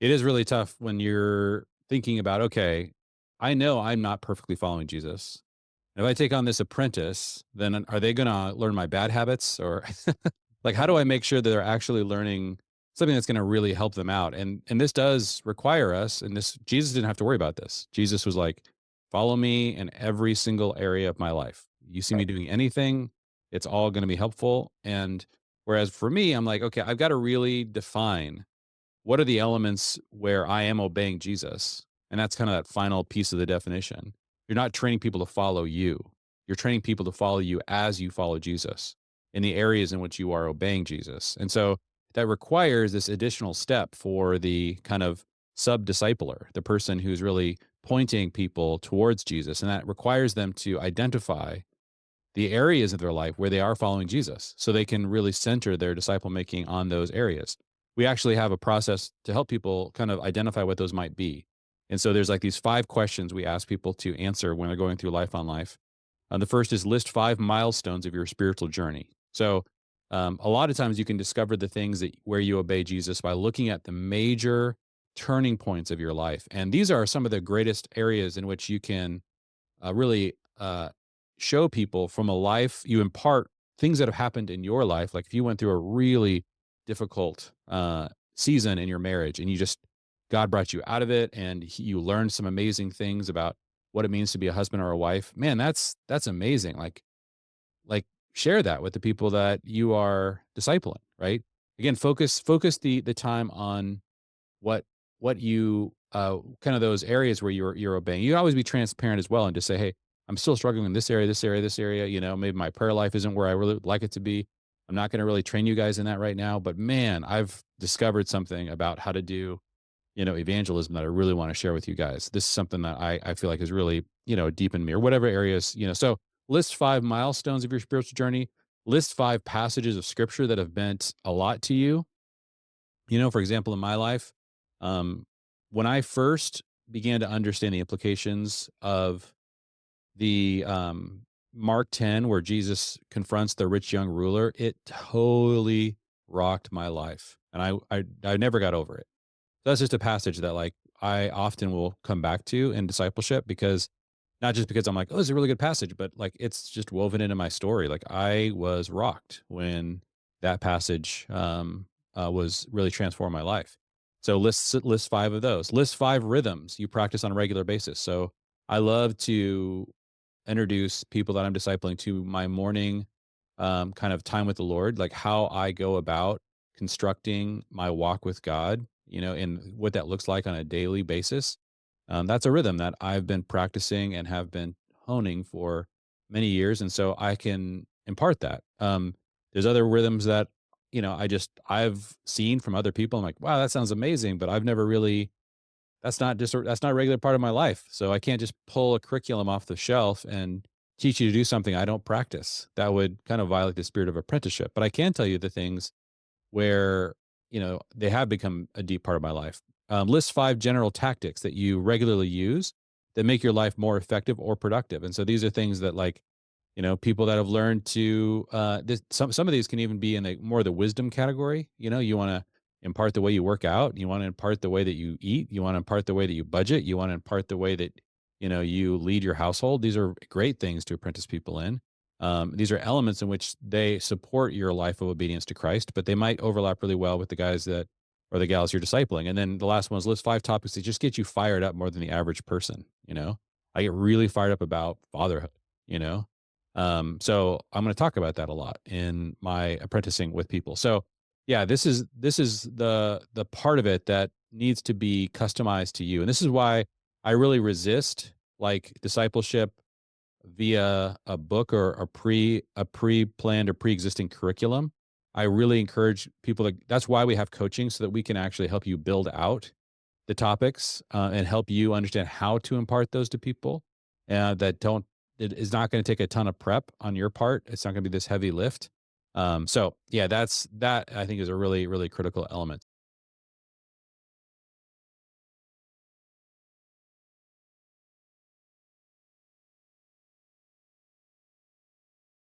It is really tough when you're thinking about, okay, I know I'm not perfectly following Jesus. If I take on this apprentice, then are they going to learn my bad habits or like how do I make sure that they're actually learning something that's going to really help them out? And this does require us, and this Jesus didn't have to worry about this. Jesus was like, follow me in every single area of my life. You see me doing anything, it's all going to be helpful. And whereas for me, I'm like, okay, I've got to really define what are the elements where I am obeying Jesus? And that's kind of that final piece of the definition. You're not training people to follow you. You're training people to follow you as you follow Jesus in the areas in which you are obeying Jesus. And so that requires this additional step for the kind of sub discipler, the person who's really pointing people towards Jesus. And that requires them to identify the areas of their life where they are following Jesus so they can really center their disciple making on those areas. We actually have a process to help people kind of identify what those might be. And so there's like these 5 questions we ask people to answer when they're going through Life on Life. The first is list 5 milestones of your spiritual journey. So a lot of times you can discover the things that where you obey Jesus by looking at the major turning points of your life. And these are some of the greatest areas in which you can really show people from a life you impart things that have happened in your life. Like if you went through a really difficult season in your marriage and you just God brought you out of it and you learned some amazing things about what it means to be a husband or a wife. Man, that's amazing. Like share that with the people that you are discipling, right? Again, focus the time on what you kind of those areas where you're obeying. You always be transparent as well and just say, "Hey, I'm still struggling in this area, this area, this area. You know, maybe my prayer life isn't where I really would like it to be. I'm not going to really train you guys in that right now, but man, I've discovered something about how to do, evangelism that I really want to share with you guys. This is something that I feel like is really, deep in me or whatever areas, So list 5 milestones of your spiritual journey. List 5 passages of scripture that have meant a lot to you. For example, in my life, um, when I first began to understand the implications of the Mark 10, where Jesus confronts the rich young ruler, it totally rocked my life, and I never got over it. That's just a passage that like I often will come back to in discipleship because not just because I'm like, oh, this is a really good passage, but like it's just woven into my story. Like I was rocked when that passage was really transformed my life. So list 5 of those. List 5 rhythms you practice on a regular basis. So I love to introduce people that I'm discipling to my morning kind of time with the Lord, like how I go about constructing my walk with God, and what that looks like on a daily basis. That's a rhythm that I've been practicing and have been honing for many years. And so I can impart that. There's other rhythms that, I've seen from other people. I'm like, wow, that sounds amazing, but I've never really that's not a regular part of my life. So I can't just pull a curriculum off the shelf and teach you to do something I don't practice. That would kind of violate the spirit of apprenticeship. But I can tell you the things where, they have become a deep part of my life. List 5 general tactics that you regularly use that make your life more effective or productive. And so these are things that like, people that have learned to some of these can even be in the more the wisdom category. You want to impart the way you work out, you want to impart the way that you eat, you want to impart the way that you budget, you want to impart the way that you lead your household. These are great things to apprentice people in. These are elements in which they support your life of obedience to Christ, but they might overlap really well with the guys that or the gals you're discipling. And then the last one is list 5 topics that just get you fired up more than the average person. I get really fired up about fatherhood. You know, so I'm going to talk about that a lot in my apprenticing with people. So yeah, this is the part of it that needs to be customized to you. And this is why I really resist like discipleship via a book or a pre-planned or pre-existing curriculum. I really encourage people that's why we have coaching so that we can actually help you build out the topics and help you understand how to impart those to people that don't it is not going to take a ton of prep on your part. It's not going to be this heavy lift. So yeah, that I think is a really, really critical element.